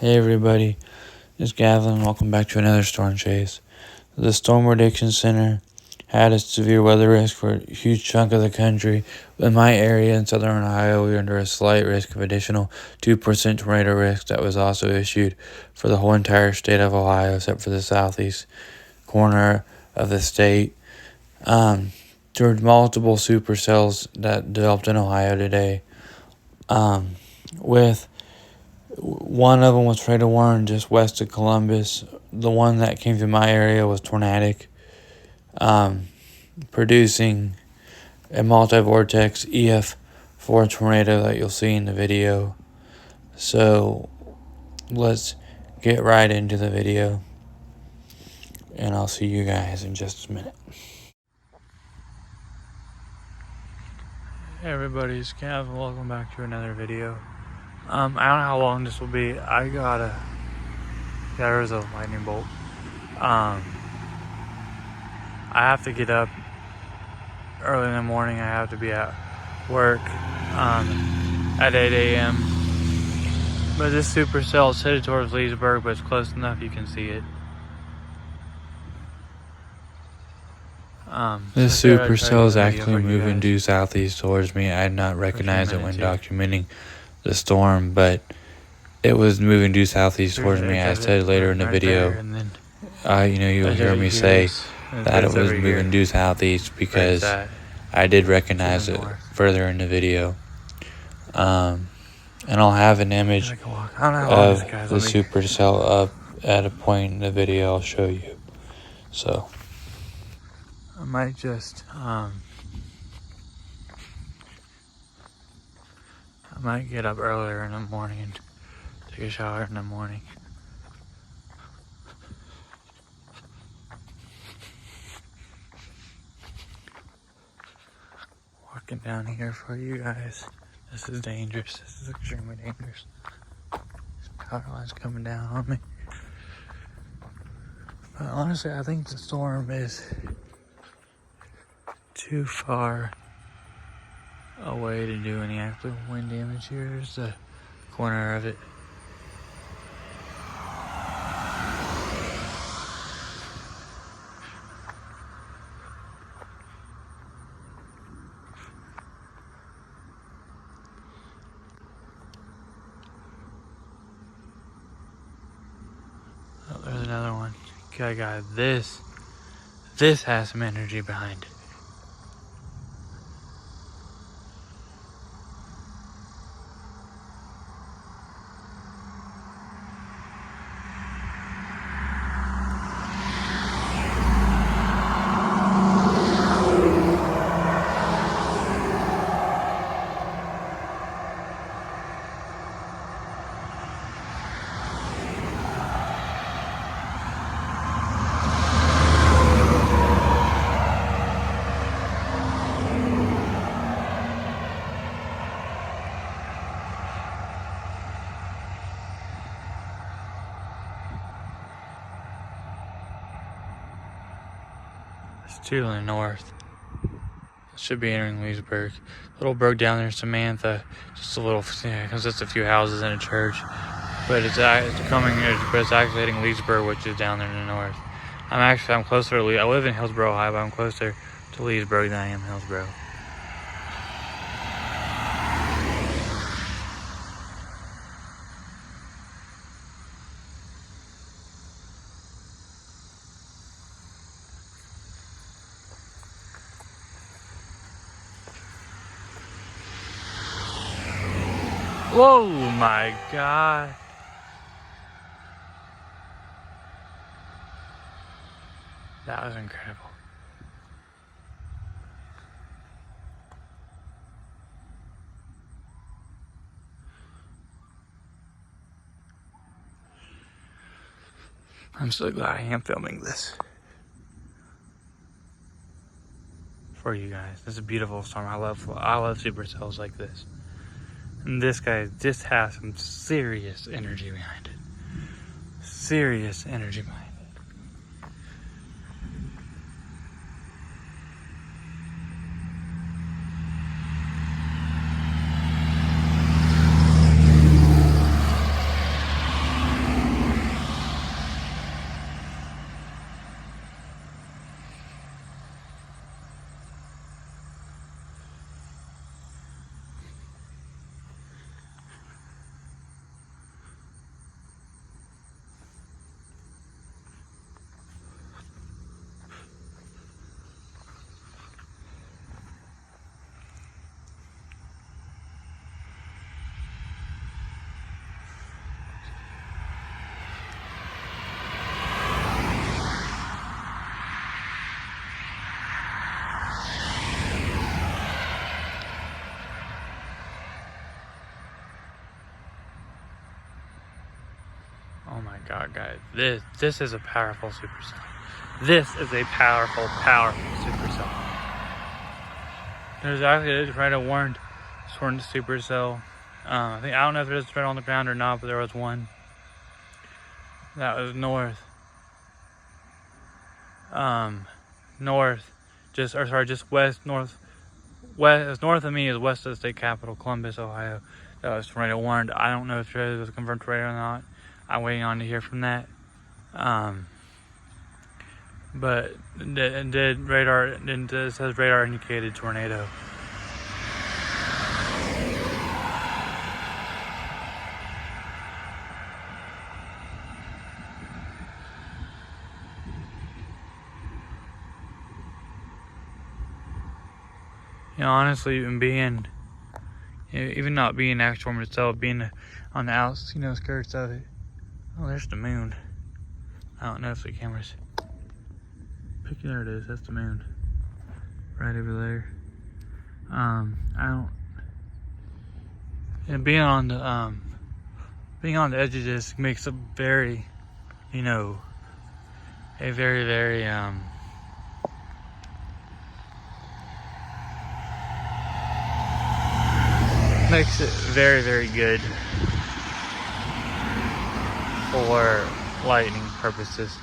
Hey everybody, it's Gavin. Welcome back to another storm chase. The Storm Prediction Center had a severe weather risk for a huge chunk of the country. In my area in southern Ohio, we were under a slight risk of additional 2% tornado risk that was also issued for the whole entire state of Ohio, except for the southeast corner of the state. There were multiple supercells that developed in Ohio today. With one of them was tornado warning just west of Columbus. The one that came through my area was Tornadic, producing a multi-vortex EF4 tornado that you'll see in the video. So let's get right into the video, and I'll see you guys in just a minute. Hey everybody, it's Cav. Welcome back to another video. I don't know how long this will be. There was a lightning bolt. I have to get up early in the morning. I have to be at work at 8 a.m. But this supercell is headed towards Leesburg, but it's close enough you can see it. This supercell is actually moving due southeast towards me. I did not recognize it when documenting the storm, but it was moving due southeast towards me. I said later in the video, you'll hear me say that it was moving due southeast because I did recognize it further in the video. And I'll have an image of the supercell up at a point in the video I'll show you. So I might just I might get up earlier in the morning and take a shower in the morning. Walking down here for you guys. This is dangerous. This is extremely dangerous. This power line's coming down on me. But honestly, I think the storm is too far away to do any actual wind damage. Here's the corner of it. Oh, there's another one. Okay, guys, this has some energy behind it. It's to the north. It should be entering Leesburg. Little broke down there, Samantha. Just a little, because it's a few houses and a church. But it's coming here, but it's actually hitting Leesburg, which is down there in the north. I'm closer to I live in Hillsboro, Ohio, but I'm closer to Leesburg than I am Hillsboro. Whoa, my God. That was incredible. I'm so glad I am filming this for you guys. This is a beautiful storm. I love supercells like this. And this guy just has some serious energy behind it. Serious energy behind it. Oh my god, guys. This is a powerful supercell. This is a powerful supercell. There's actually a radar warned supercell. I don't know if it is right on the ground or not, but there was one that was north. Just west, north. North of me is west of the state capital, Columbus, Ohio. That was tornado warned. I don't know if it was confirmed tornado or not. I'm waiting on to hear from that. But it did radar. It says radar indicated tornado. You know, honestly, even not being actual storm itself, being on the outs, skirts of it. Oh, there's the moon. I don't know if the camera's picking. There it is. That's the moon, right over there. And being on the edge of this makes a very, a very, very makes it very, very good for lightning purposes,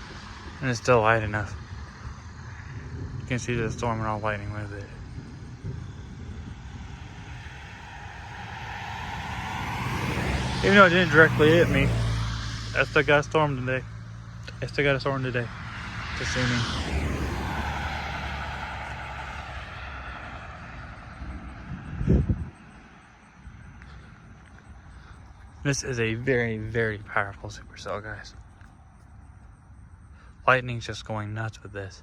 and it's still light enough. You can see the storm and all lightning with it. Even though it didn't directly hit me, I still got a storm today. To see me. This is a very, very powerful supercell, guys. Lightning's just going nuts with this.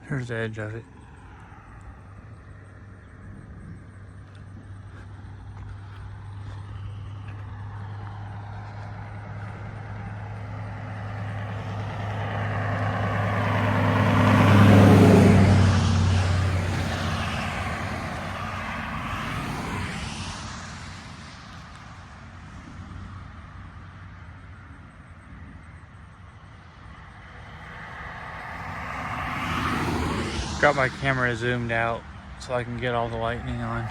Here's the edge of it. Got my camera zoomed out so I can get all the lightning on.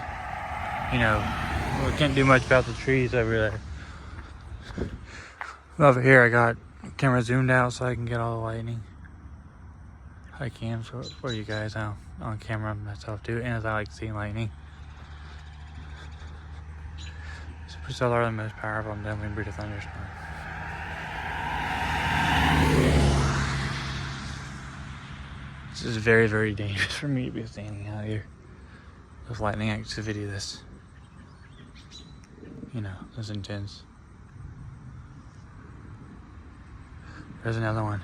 We can't do much about the trees over there. Over here I got camera zoomed out so I can get all the lightning I can for you guys on camera myself too, and as I like seeing lightning. Supercells are the most powerful and definitely breed a thunderstorm. This is very, very dangerous for me to be standing out here with lightning activity this intense. There's another one.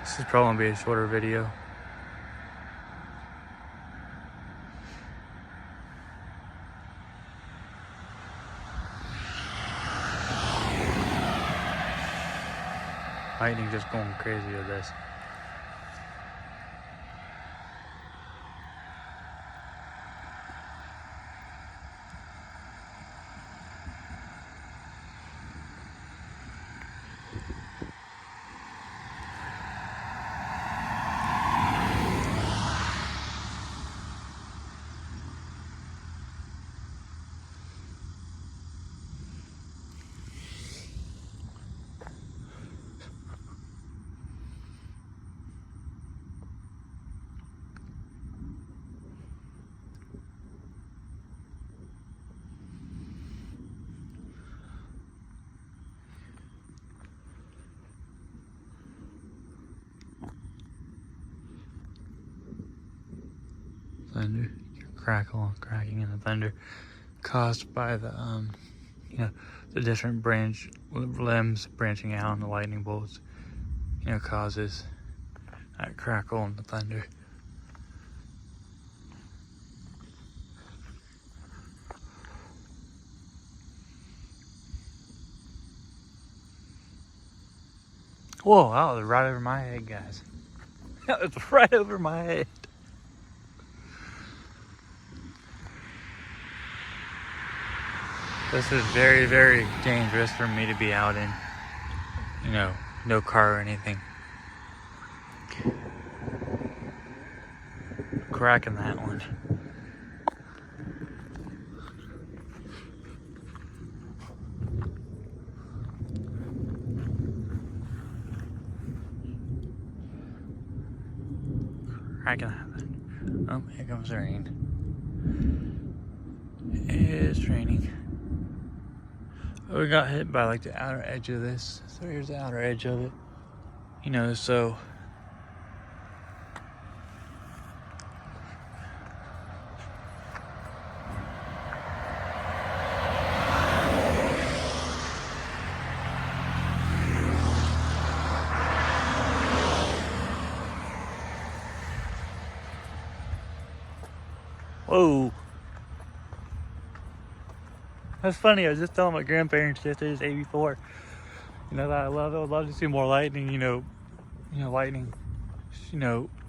This is probably going to be a shorter video. Lightning just going crazy with this. Thunder, you're crackle, cracking in the thunder caused by the the different limbs branching out and the lightning bolts, causes that crackle and the thunder. Whoa, that was right over my head, guys. That was right over my head. This is very, very dangerous for me to be out in. No car or anything. Cracking that one. Cracking that one. Oh, here comes the rain. It's raining. We got hit by like the outer edge of this. So here's the outer edge of it. So whoa. That's funny. I was just telling my grandparents yesterday, this EF4, that I would love to see more lightning. Lightning.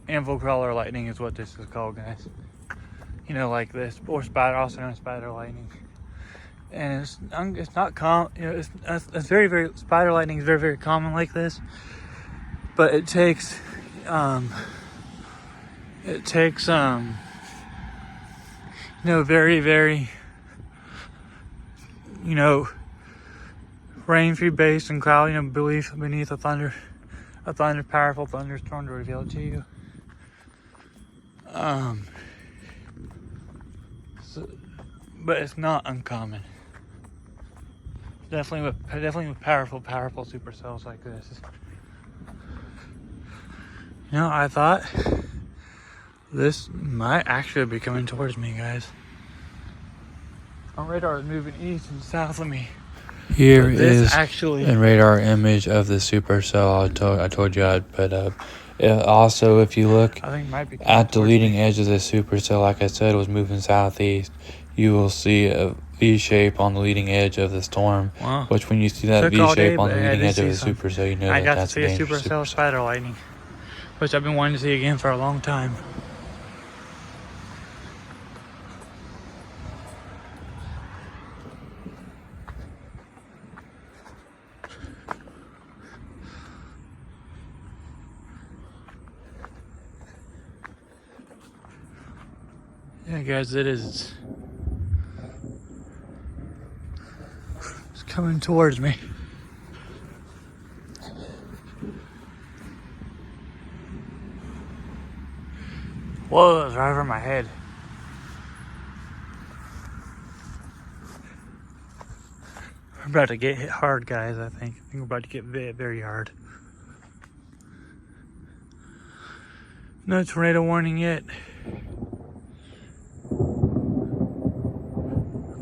Anvil crawler lightning is what this is called, guys. Like this, or spider, also known as spider lightning. And it's not common. It's very, very, spider lightning is very, very common like this. But it takes very, very, rain-free base and cloud, beneath a powerful thunderstorm to reveal it to you. But it's not uncommon. Definitely with powerful supercells like this. I thought this might actually be coming towards me, guys. Our radar is moving east and south of me. Here is a radar image of the supercell I told you I'd put up. Also, if you look at the leading edge of the supercell, like I said, was moving southeast. You will see a V shape on the leading edge of the storm. Wow. Which, when you see that V shape on the leading edge of the supercell, you know that that's a dangerous supercell. I got to see a supercell spider lightning, which I've been wanting to see again for a long time. Yeah, guys, it is. It's coming towards me. Whoa, it's right over my head. We're about to get hit hard, guys, I think. We're about to get hit very hard. No tornado warning yet.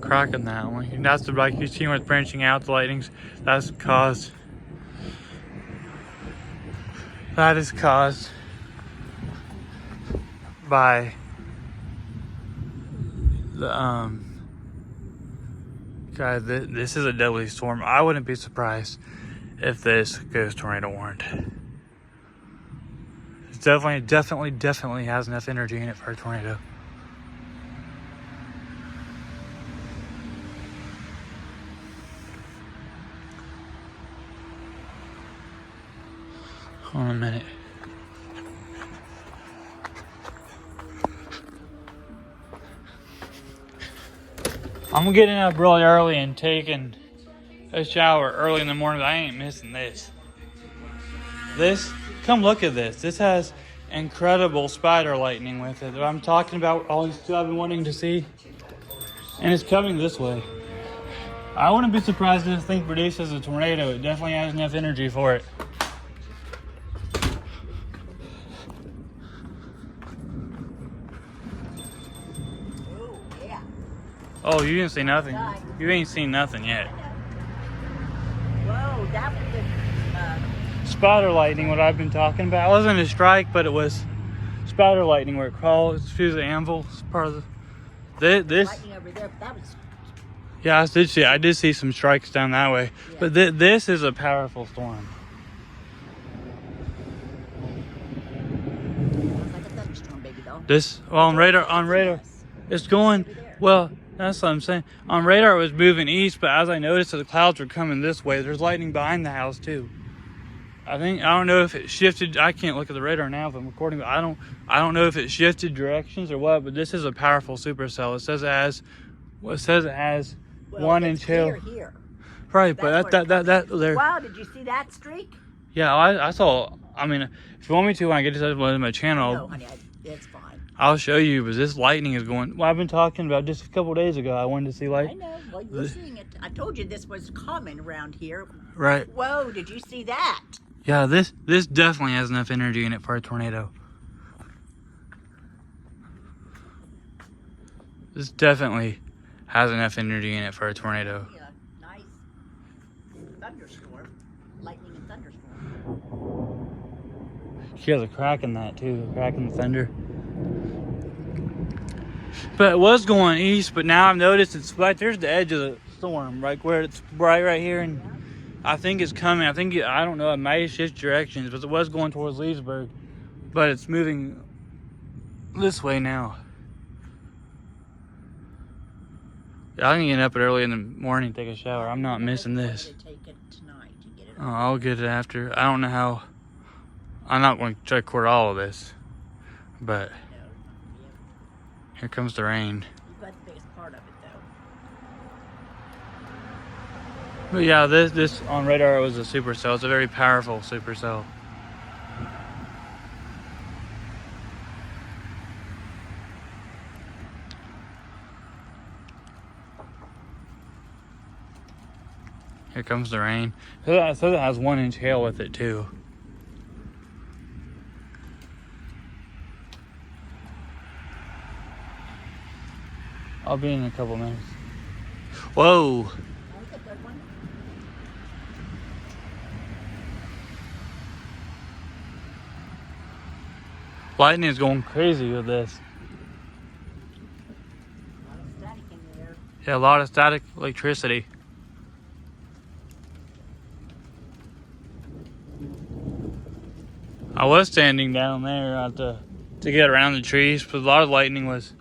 Cracking that one. That's the, like you see when it's branching out, the lightnings. That is caused by the guys, this is a deadly storm. I wouldn't be surprised if this goes tornado warned. It definitely has enough energy in it for a tornado. Hold on a minute. I'm getting up really early and taking a shower early in the morning. I ain't missing this. Come look at this. This has incredible spider lightning with it. I'm talking about all these two I've been wanting to see. And it's coming this way. I wouldn't be surprised if this thing produces a tornado. It definitely has enough energy for it. Oh, you didn't see nothing. You ain't seen nothing yet. Whoa, that was the Spider lightning, what I've been talking about. It wasn't a strike, but it was spider lightning where it crawls through the anvil. It's part of this. lightning over there. That was. Yeah, I did see some strikes down that way. Yeah. But this is a powerful storm. Sounds like a thunderstorm, baby doll. On radar, it's going. Well, that's what I'm saying. On radar, it was moving east, but as I noticed that the clouds were coming this way, there's lightning behind the house too. I don't know if it shifted. I can't look at the radar now if I'm recording, but I don't know if it shifted directions or what. But this is a powerful supercell. It says it has 1 inch hail. Here. Right, but that there. Wow, did you see that streak? Yeah, I saw. I mean, if you want me to, when I get to my channel, No, honey, it's fine. I'll show you. But this lightning is going. Well, I've been talking about just a couple days ago. I wanted to see I know. Well, you're seeing it. I told you this was common around here. Right. Whoa, did you see that? Yeah, this definitely has enough energy in it for a tornado. This definitely has enough energy in it for a tornado. Yeah, nice thunderstorm, lightning and thunderstorm. She has a crack in that too, a crack in the thunder. But it was going east, but now I've noticed it's right there's the edge of the storm, right where it's right here, and I think it's coming. I don't know, it might shift directions, but it was going towards Leesburg, but it's moving this way now. I can get up early in the morning and take a shower. I'm not missing this. Oh, I'll get it after. I don't know how. I'm not going to try to record all of this, but here comes the rain. You got the biggest part of it, though. But yeah, this on radar was a supercell. It's a very powerful supercell. Here comes the rain. So it has 1 inch hail with it too. I'll be in a couple minutes. Whoa! Lightning is going crazy with this. A lot of static in there. Yeah, a lot of static electricity. I was standing down there to get around the trees, but a lot of lightning was.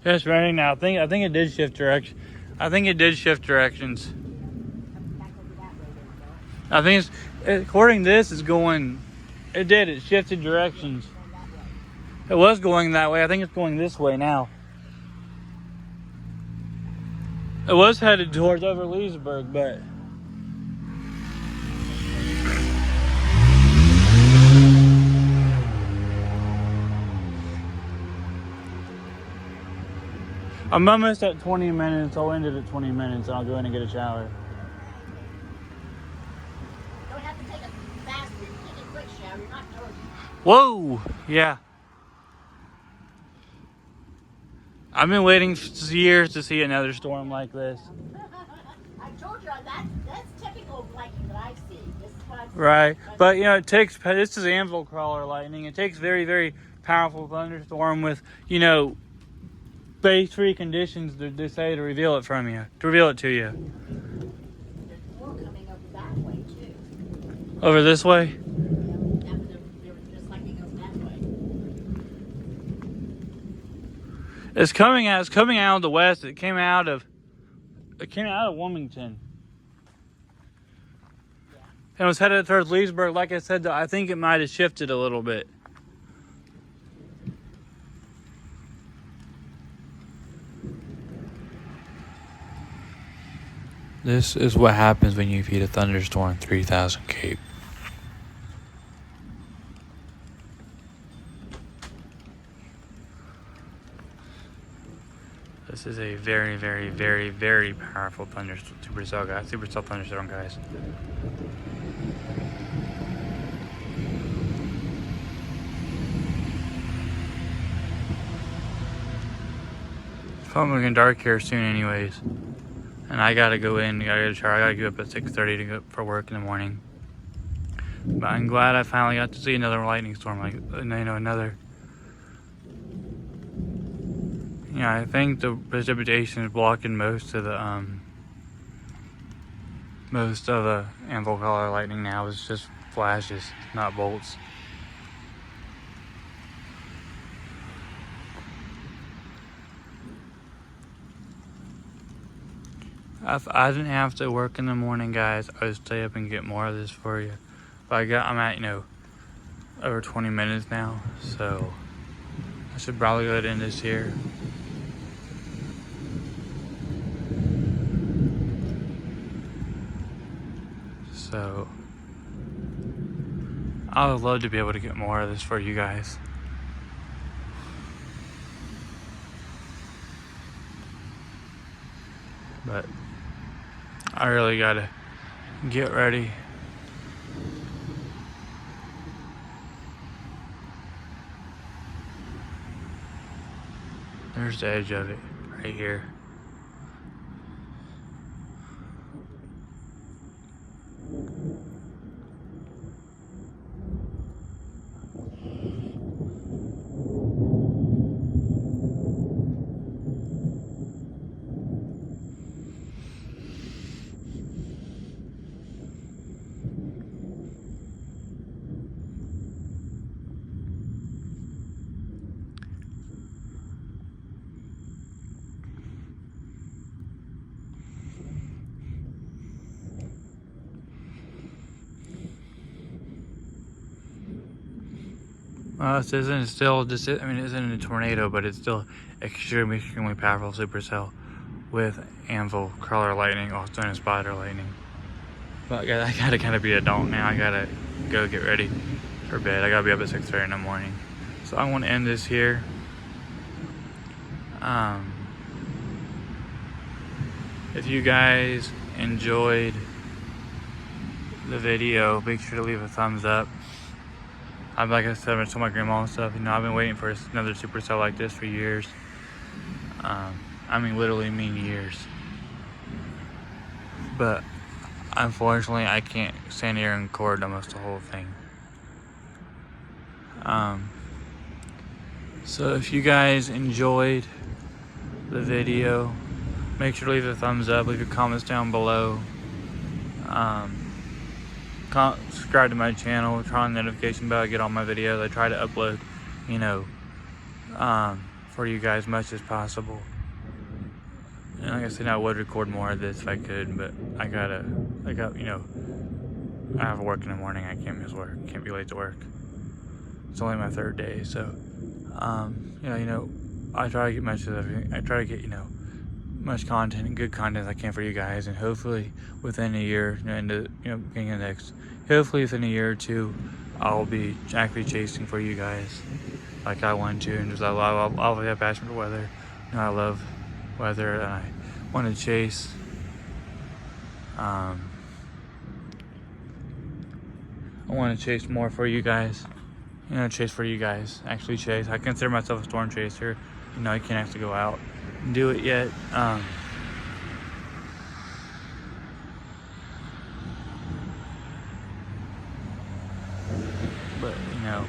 Yeah, it's raining now. I think it did shift direction. I think it did shift directions. Back over that way, there, I think according to this, it's going. It did. It shifted directions. It was going that way. I think it's going this way now. It was headed towards over Leesburg, but. I'm almost at 20 minutes. I'll end it at 20 minutes and I'll go in and get a shower. Don't have to take a fast, take a quick shower. You're not dirty. Whoa! Yeah. I've been waiting for years to see another storm like this. I told you that's typical of lightning that I see. This is what I've seen. Right. But, you know, this is anvil crawler lightning. It takes very, very powerful thunderstorm with, you know, base 3 conditions they say to reveal it to you. There's more coming over that way, too. Over this way? Yeah, there was just lightning over that way. It's coming out of the west. It came out of Wilmington. Yeah. And it was headed towards Leesburg. Like I said, I think it might have shifted a little bit. This is what happens when you feed a thunderstorm 3,000 Cape. This is a very, very, very, very powerful supercell thunderstorm, guys. Probably gonna get dark here soon anyways. And I gotta go in, gotta get a shower. I gotta get up at 6:30 to go for work in the morning. But I'm glad I finally got to see another lightning storm, like, you know, another. Yeah, I think the precipitation is blocking most of the anvil color lightning now. It's just flashes, not bolts. If I didn't have to work in the morning, guys, I would stay up and get more of this for you. But I'm at, you know, over 20 minutes now, so I should probably go ahead and end this here. So I would love to be able to get more of this for you guys. But I really gotta get ready. There's the edge of it right here. This isn't still just, I mean, it isn't a tornado, but it's still extremely powerful supercell with anvil color lightning, also known as spider lightning. But I gotta kind of be an adult now. I gotta go get ready for bed. I gotta be up at 6:30 in the morning. So I want to end this here. If you guys enjoyed the video, make sure to leave a thumbs up. Like I said, I told my grandma and stuff, you know, I've been waiting for another supercell like this for years. I mean, literally years. But unfortunately, I can't stand here and record almost the whole thing. So if you guys enjoyed the video, make sure to leave a thumbs up, leave your comments down below. Subscribe to my channel, turn on the notification bell, get all my videos. I try to upload, you know, for you guys as much as possible. And like I said, I would record more of this if I could, but I got, you know, I have work in the morning. I can't miss work, can't be late to work. It's only my 3rd day, so, yeah, you know, I try to get much of everything. I try to get, you know, much content and good content as I can for you guys, and hopefully within a year, beginning of next, hopefully within a year or two, I'll be actually chasing for you guys like I want to, and just I'll have passion for weather. You know, I love weather, and I want to chase. I want to chase more for you guys. You know, chase for you guys. Actually chase. I consider myself a storm chaser. You know, I can't actually go out and do it yet. But you know,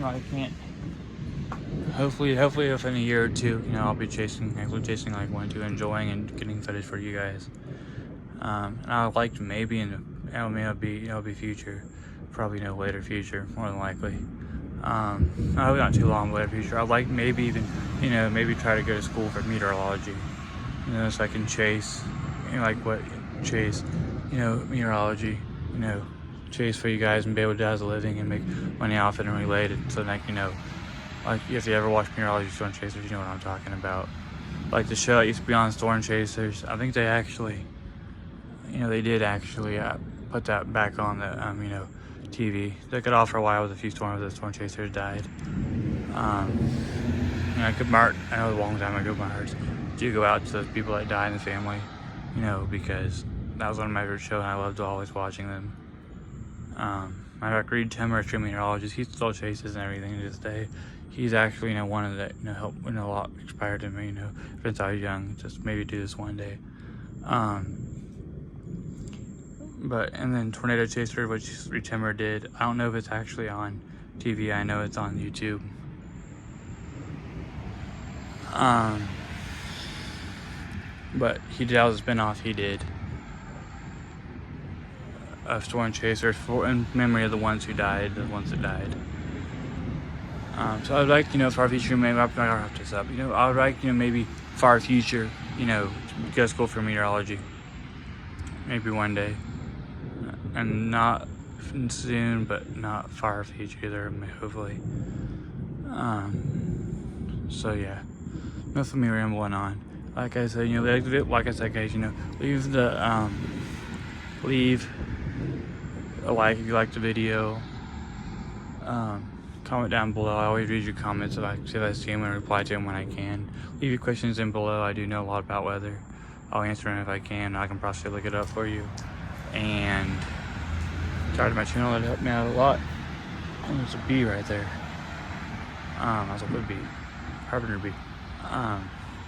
I can't. Hopefully within a year or two, you know, I'll be actually chasing like I want to, enjoying and getting footage for you guys. And I would like to maybe it'll be future, probably no later future, more than likely. I hope not too long later future. I'd like maybe even, you know, maybe try to go to school for meteorology, you know, so I can chase, you know, meteorology, you know, chase for you guys and be able to do as a living and make money off it and relate it. So like, you know, like if you ever watch Meteorology Storm Chasers, you know what I'm talking about. Like the show that used to be on Storm Chasers, I think they actually, you know, they did actually put that back on the, you know, TV. They took it off for a while with a few storms. The Storm Chasers died. You know, I know a long time ago, my heart do go out to the people that died in the family, you know, because that was one of my favorite shows and I loved always watching them. Matter of fact, Reed Timmer, a meteorologist, he still chases and everything to this day. He's actually, one of the, helped, a lot inspired to me, since I was young, just maybe do this one day. And then Tornado Chaser, which Reed Timmer did, I don't know if it's actually on TV, I know it's on YouTube. But that was a spinoff he did of Storm Chasers in memory of the ones that died. So I'd like, far future, maybe I'm gonna wrap this up. I would like, maybe far future, go to school for meteorology. Maybe one day. And not soon, but not far future either, hopefully. So yeah, enough of me rambling on. Like I said, like I said, guys, leave a like if you like the video. Comment down below. I always read your comments if I see them and reply to them when I can. Leave your questions in below. I do know a lot about weather. I'll answer them if I can. I can probably look it up for you. And subscribe to my channel. It helped me out a lot. Oh, there's a bee right there. That's a wood bee. Carpenter bee. Subscribe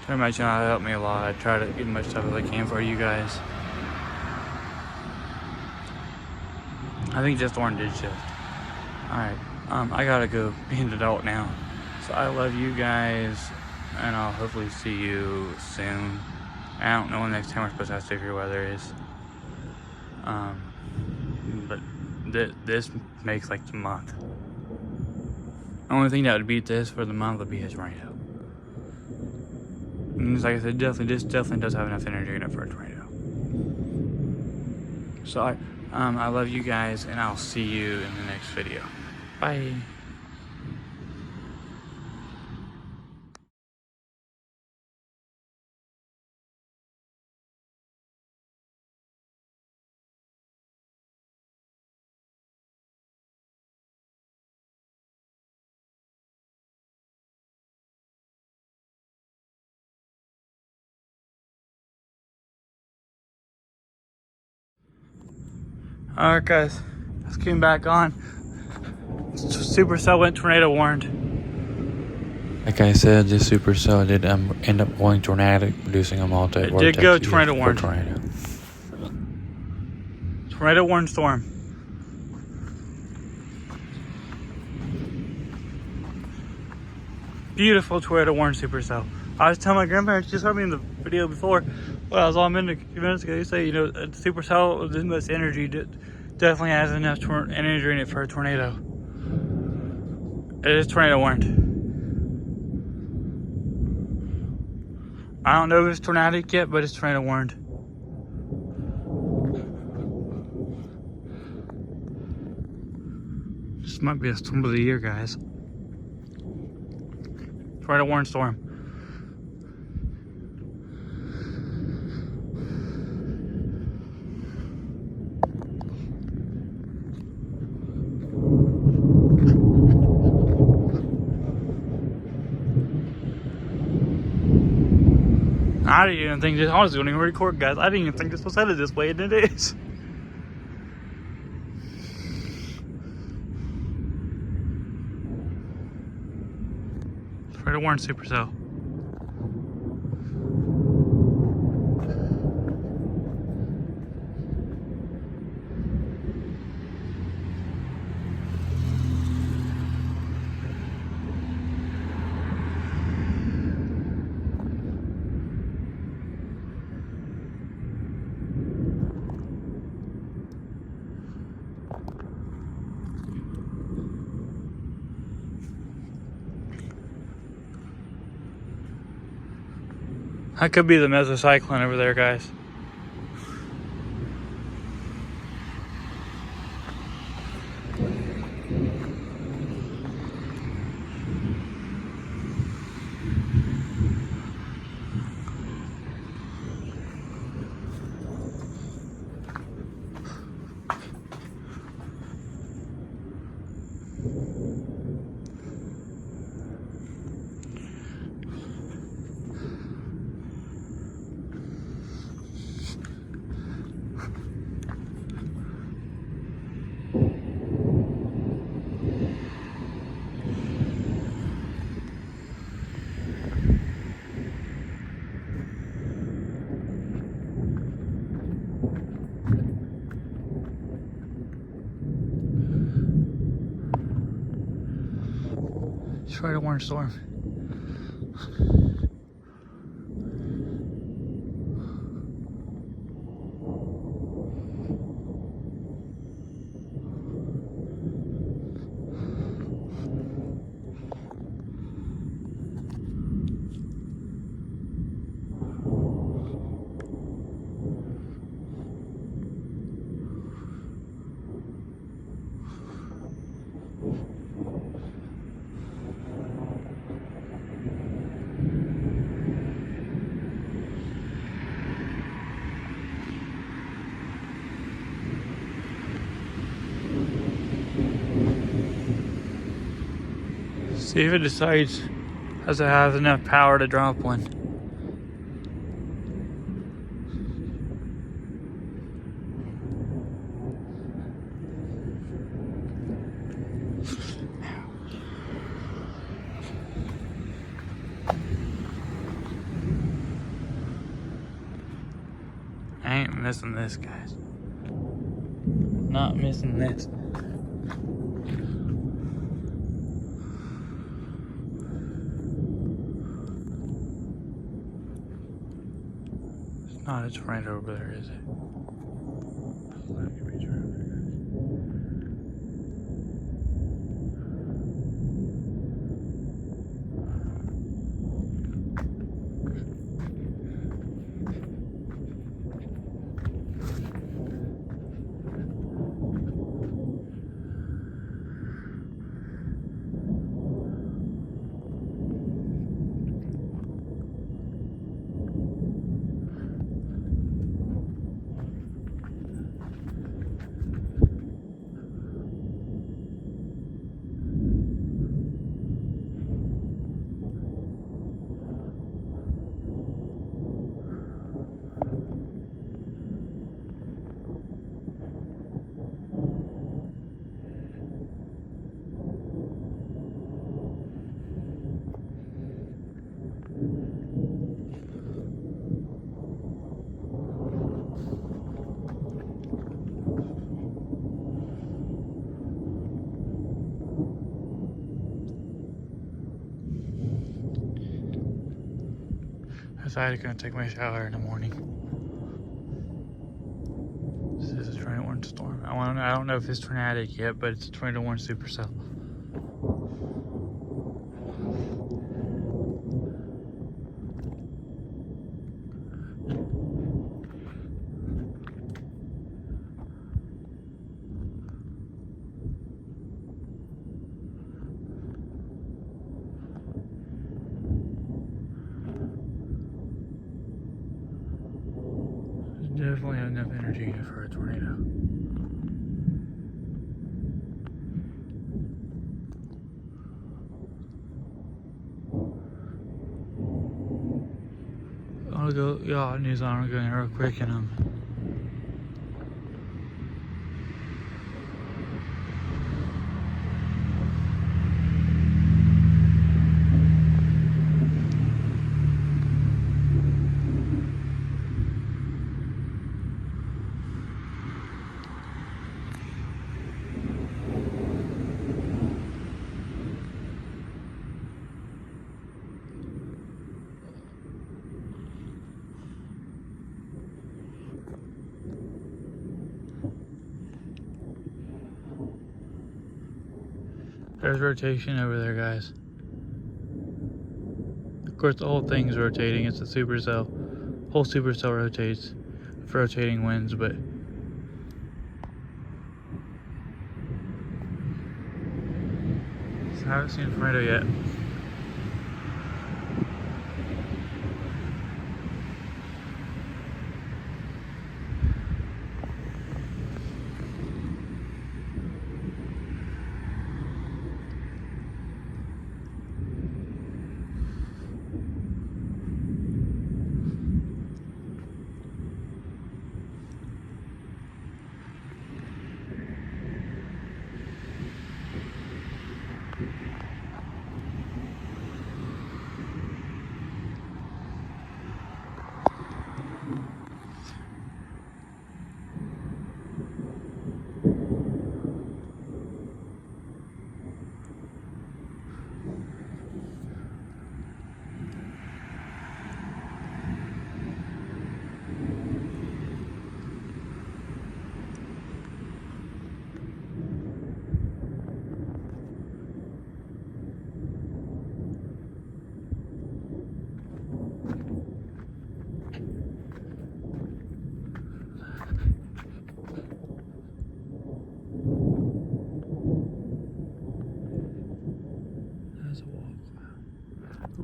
to my channel. It helped me a lot. I try to get as much stuff as I can for you guys. I think just one did shift. Alright. I gotta go be an adult now. So I love you guys, and I'll hopefully see you soon. I don't know when next time we're supposed to have severe weather is. But this makes like the month. The only thing that would beat this for the month would be his tornado. And like I said, this definitely does have enough energy in it for a tornado. So I love you guys, and I'll see you in the next video. Bye. Alright guys, let's get back on. Supercell went tornado warned. Like I said, this supercell did end up going tornadic, producing a multi-vortex. It did go tornado EF4 warned. Tornado warned storm. Beautiful tornado warned supercell. I was telling my grandparents, just heard me in the video before, well, I was on a few minutes ago, you say, a supercell with this much energy definitely has enough energy in it for a tornado. It is tornado warned. I don't know if it's tornadic yet, but it's tornado warned. This might be a storm of the year, guys. Tornado warned storm. I didn't even think this. I was going to record, guys. I didn't even think this was headed this way, and it is. Tornado warned supercell. That could be the mesocyclone over there, guys. Try to warn storm. See if it decides as it has enough power to drop one. I ain't missing this, guys. Not missing this. Not a tornado over there, is it? Let me reach around there, I decided to take my shower in the morning. This is a tornado warning storm. I don't know if it's tornadic yet, but it's a tornado warning supercell. Definitely have enough energy for a tornado. I'll go, yeah, news on, I'll go in real quick and there's rotation over there, guys. Of course, the whole thing's rotating. It's a supercell. Whole supercell rotates with rotating winds, but I haven't seen a tornado yet.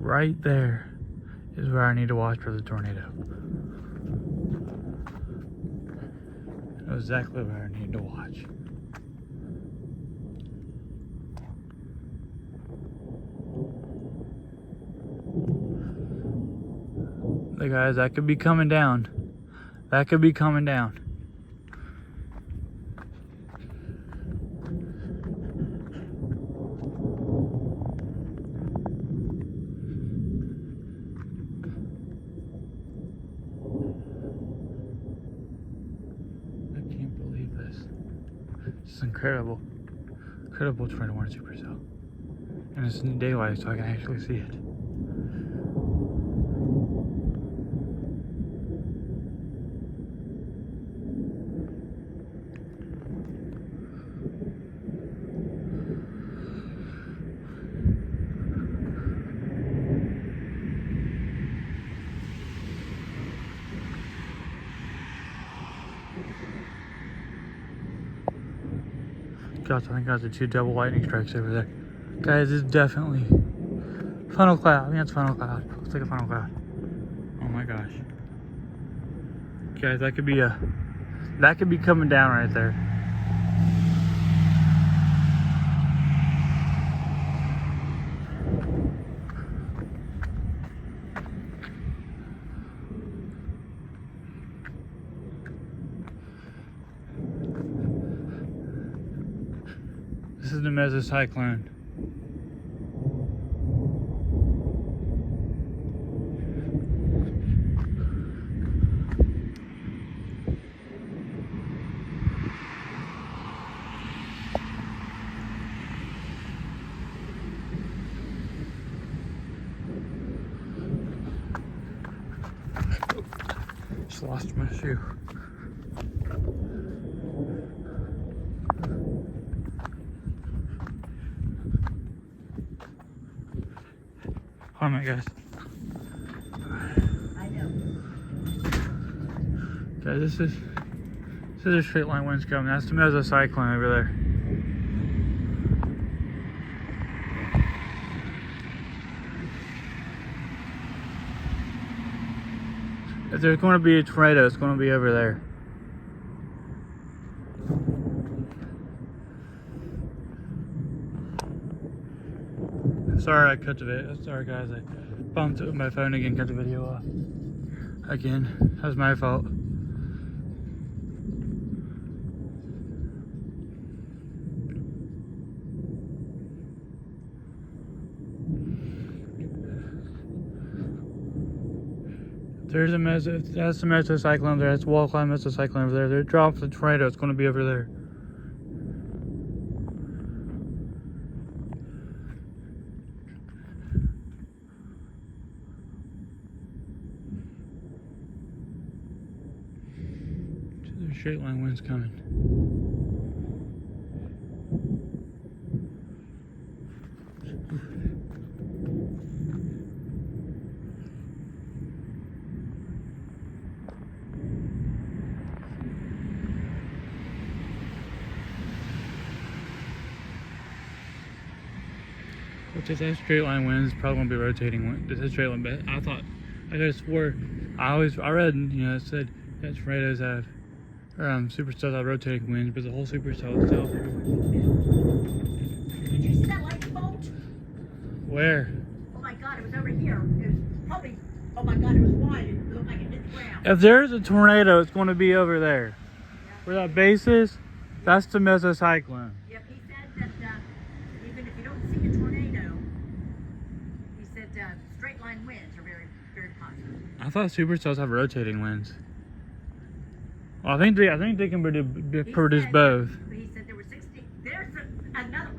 right there is where I need to watch for the tornado. I know exactly where I need to watch. Hey guys, that could be coming down. That could be coming down. I can't believe this. This is incredible. Incredible tornado warning supercell. And it's in daylight, so I can actually see it. Gosh, I think I got the 2 double lightning strikes over there. Guys, it's definitely funnel cloud. I think that's funnel cloud. Looks like a funnel cloud. Oh my gosh. Guys, that could be coming down right there. This is the mesocyclone. Just lost my shoe. Hold on a minute, guys. I know. Okay, this is a straight line winds coming. That's the mesocyclone over there. If there's going to be a tornado, it's going to be over there. Sorry I cut the video. Sorry guys, I bumped it with my phone again, cut the video off. Again, that was my fault. That's the mesocyclone there. That's wall climb mesocyclone over there. There drops the tornado. It's going to be over there. There's straight line winds coming. Which is that straight line winds probably won't be rotating wind. This is straight line, but I just swore I read, it said that tornadoes have supercells have rotating winds, but the whole supercell itself. Did you see that lightning bolt? Where? Oh my God, it was over here. It was probably, oh my God, it was wide. It looked like it hit the ground. If there's a tornado, it's going to be over there. Yeah. Where that base is, that's the mesocyclone. Yep, he said that even if you don't see a tornado, he said straight line winds are very, very possible. I thought supercells have rotating winds. Well, I think they can produce both. He said there were 60. There's another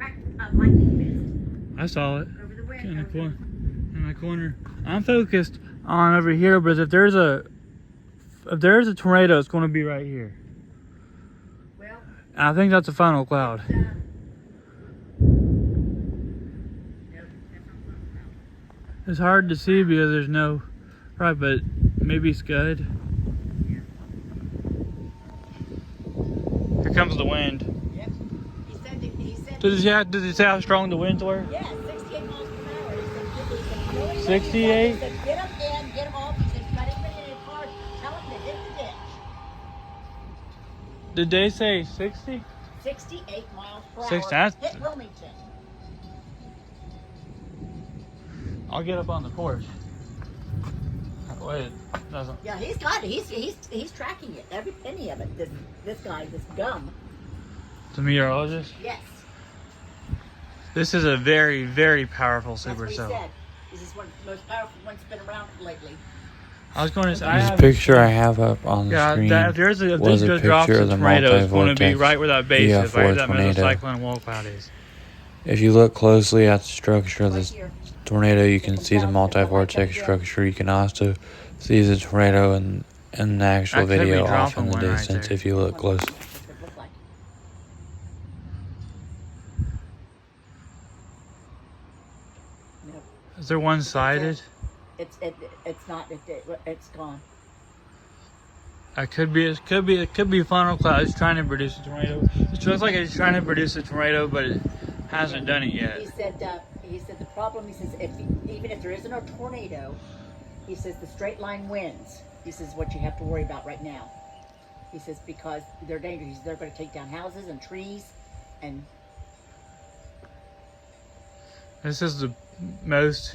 lightning mist I saw it over the wind. in my corner. I'm focused on over here, but if there's a tornado, it's going to be right here. Well, I think that's a funnel cloud. no, that's not close. It's hard to see because there's no right, but maybe Scud. Here comes the wind. Yep. He said. Does it say how strong the winds were? Yeah, 68 miles per hour. He said it was a noise 68? He said, get him in, get him off. He said, got anybody in a car, tell him to hit the ditch. Did they say 60? 68 miles per hour. 60, that's- Hit Wilmington. I'll get up on the porch. Wait, doesn't. Yeah, he's got it. He's tracking it. Every penny of it. This guy, this gum. The meteorologist? Yes. This is a very, very powerful That's what he supercell. said. This is one of the most powerful ones that's been around lately. I was going to say, I This have picture I have up on the screen if there's a, if was this a goes drops picture a of the tornado, it's going to be multi-vortex right where that base is, right where EF4 that tornado. mesocyclone wall cloud is. If you look closely at the structure of Right this here. tornado, you can see the multi-vortex structure. You can also see the tornado in the actual That could be video off dropping in the one right distance there. if you look closely. What's it look like? No, Is there one-sided? it's not. It's gone. It could be funnel cloud. It's trying to produce a tornado. It looks like it's trying to produce a tornado, but it hasn't done it yet. He said the problem. He says even if there isn't a tornado, he says the straight line winds. He says what you have to worry about right now. He says because they're dangerous. He says they're going to take down houses and trees, and This is the most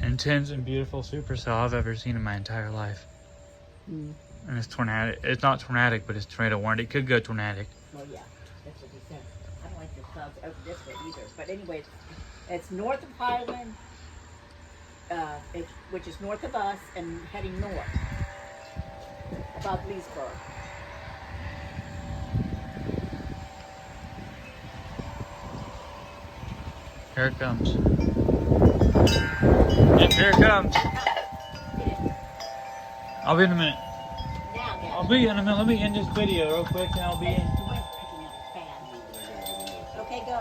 intense and beautiful supercell I've ever seen in my entire life. And it's tornadic. It's not tornadic, but it's tornado warned. It could go tornadic. well, yeah, that's what he said. I don't like the clouds over this way either. But anyway, it's north of Highland, which is north of us and heading north above Leesburg. Here it comes. Yep, here it comes. I'll be in a minute. Now, Dad. I'll be in a minute. Let me end this video real quick, and I'll be in. The wind's picking up bad. Okay, go.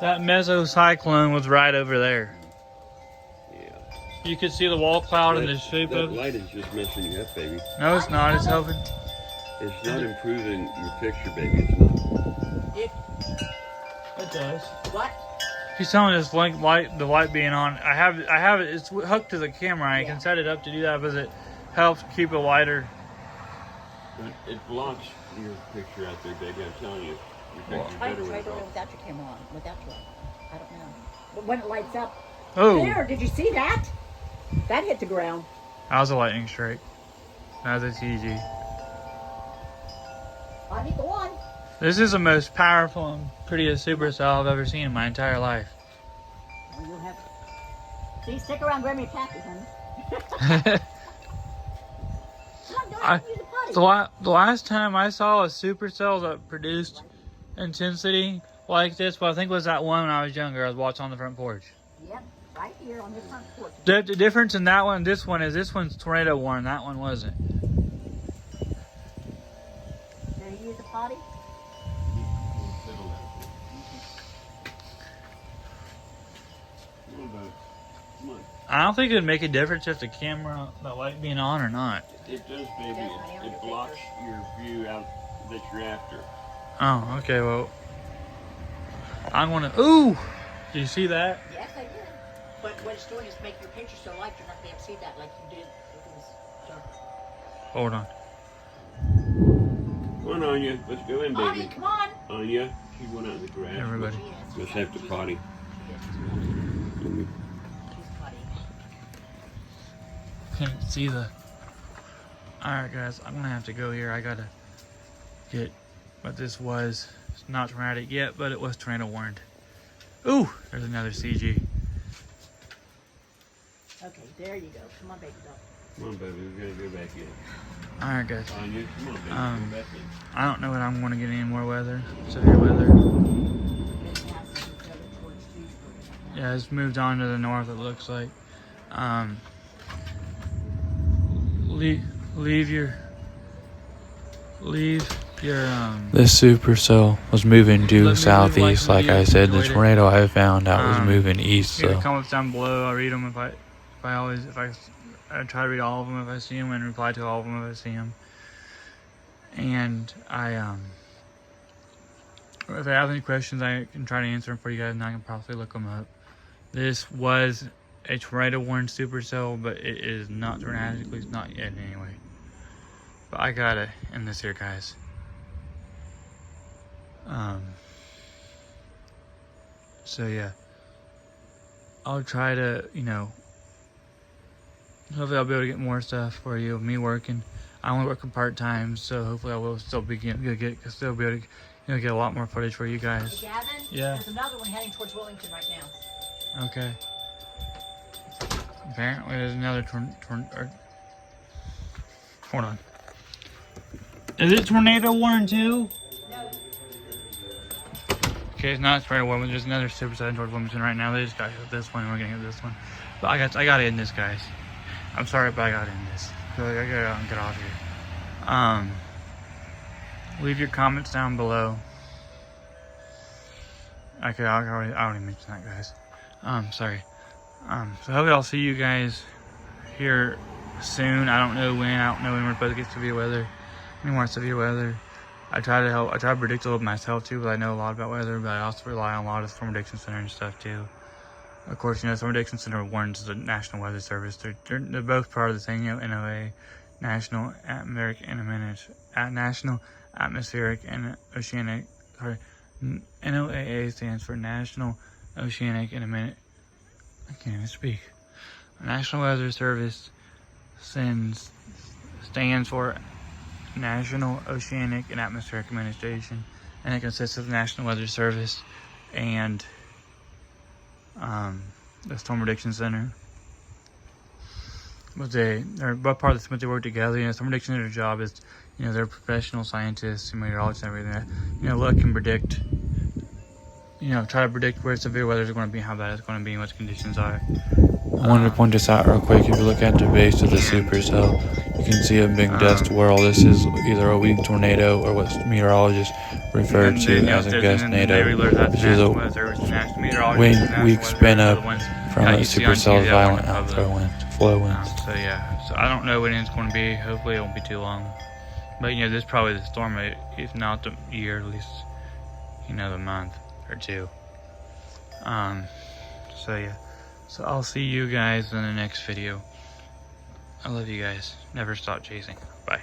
That mesocyclone was right over there. Yeah. You could see the wall cloud and the shape that of it. light is just messing you up, baby. No, it's not. It's helping. It's not improving your picture, baby. It's not. It does. What? He's telling us the light being on. I have it. It's hooked to the camera. I can set it up to do that because it helps keep it lighter. It blocks your picture out there, baby. I'm telling you. Your picture's I better don't when it's know off. without your camera on. Without your, I don't know. But when it lights up, Oh, there! Did you see that? That hit the ground. that was a lightning strike. That was a TG. I need go on. This is the most powerful and prettiest supercell I've ever seen in my entire life. Well, you'll have. See, stick around, grab me a pappy, honey. Come on, go ahead and use a potty. The last time I saw a supercell that produced intensity like this, well, I think was that one when I was younger. I was watching on the front porch. Yep, right here on this front porch. The difference in that one and this one is this one's tornado warned, that one wasn't. Did you use a potty? Come on, bud. Come on. I don't think it would make a difference if the camera, the light being on or not. It does, baby. It blocks your view out that you're after. Oh, okay, well. I'm gonna, ooh! Do you see that? Yes, I did. But what it's doing is make your picture so light you're not going to be able to see that like you did. Look at this. Sure. Hold on. Come on, Anya. Let's go in, Bonnie, baby. come on. Anya, she went out in the grass. Everybody. Let's have to potty. She's potty. Can't see the. Alright, guys, I'm gonna have to go here. I gotta get what this was. It's not tornadic yet, but it was tornado warned. Ooh, there's another CG. Okay, there you go. Come on, baby, go. Come on, baby. We're going to go back in. Alright, guys. Anya, come on, baby. Go back in. I don't know when I'm gonna get any more weather. Severe weather. This house is over towards Leesburg. Yeah, it's moved on to the north, it looks like. Leave your This supercell was moving due Let me southeast, like like I said. The enjoyed it. tornado I found out was moving east, leave the so comments down below. I'll read them if I try to read all of them if I see them and reply to all of them if I see them. And If I have any questions, I can try to answer them for you guys, and I can possibly look them up. This was a tornado warned supercell, but it is not tornadic, at least not yet anyway. But I gotta end this here, guys. So yeah, I'll try to, you know, hopefully I'll be able to get more stuff for you. Me working, I only work part-time, so hopefully I will still be still be able to, you know, get a lot more footage for you guys. Hey, Gavin, Yeah. there's another one heading towards Wellington right now. Okay. Apparently there's another hold on. Is it tornado warning too? No. Okay, it's not tornado warning. There's another supercell heading towards Wilmington right now. They just got hit this one. We're gonna hit this one. But I gotta end this, guys. I'm sorry, but I gotta end this. So I gotta get off here. Leave your comments down below. Okay, I already mentioned that, guys. Sorry. So hopefully I'll see you guys here soon. I don't know when. I don't know when we're supposed to get severe weather. Any more severe weather. I try to predict a little bit myself too, but I know a lot about weather, but I also rely on a lot of Storm Prediction Center and stuff too. Of course, you know, Storm Prediction Center warns the National Weather Service. They're both part of the same, you know, NOAA, National Atmospheric and Oceanic, sorry, NOAA stands for National Oceanic and I can't even speak. National Weather Service stands for National Oceanic and Atmospheric Administration, and it consists of the National Weather Service and the Storm Prediction Center. But they're both part of this, but they work together. You know, Storm Prediction Center's job is, you know, they're professional scientists and meteorologists and everything. You know, look and predict. You know, try to predict where severe weather is going to be, how bad it's going to be, and what the conditions are. I wanted to point this out real quick. If you look at the base of the supercell, you can see a big dust whirl. This is either a weak tornado or what meteorologists refer to as a gust tornado, which is a weak spin up from a supercell's violent flow winds. So yeah, so I don't know when it's going to be. Hopefully it won't be too long. But you know, this is probably the storm, if not the year, at least, you know, the month or two. So yeah, so I'll see you guys in the next video. I love you guys. Never stop chasing. Bye.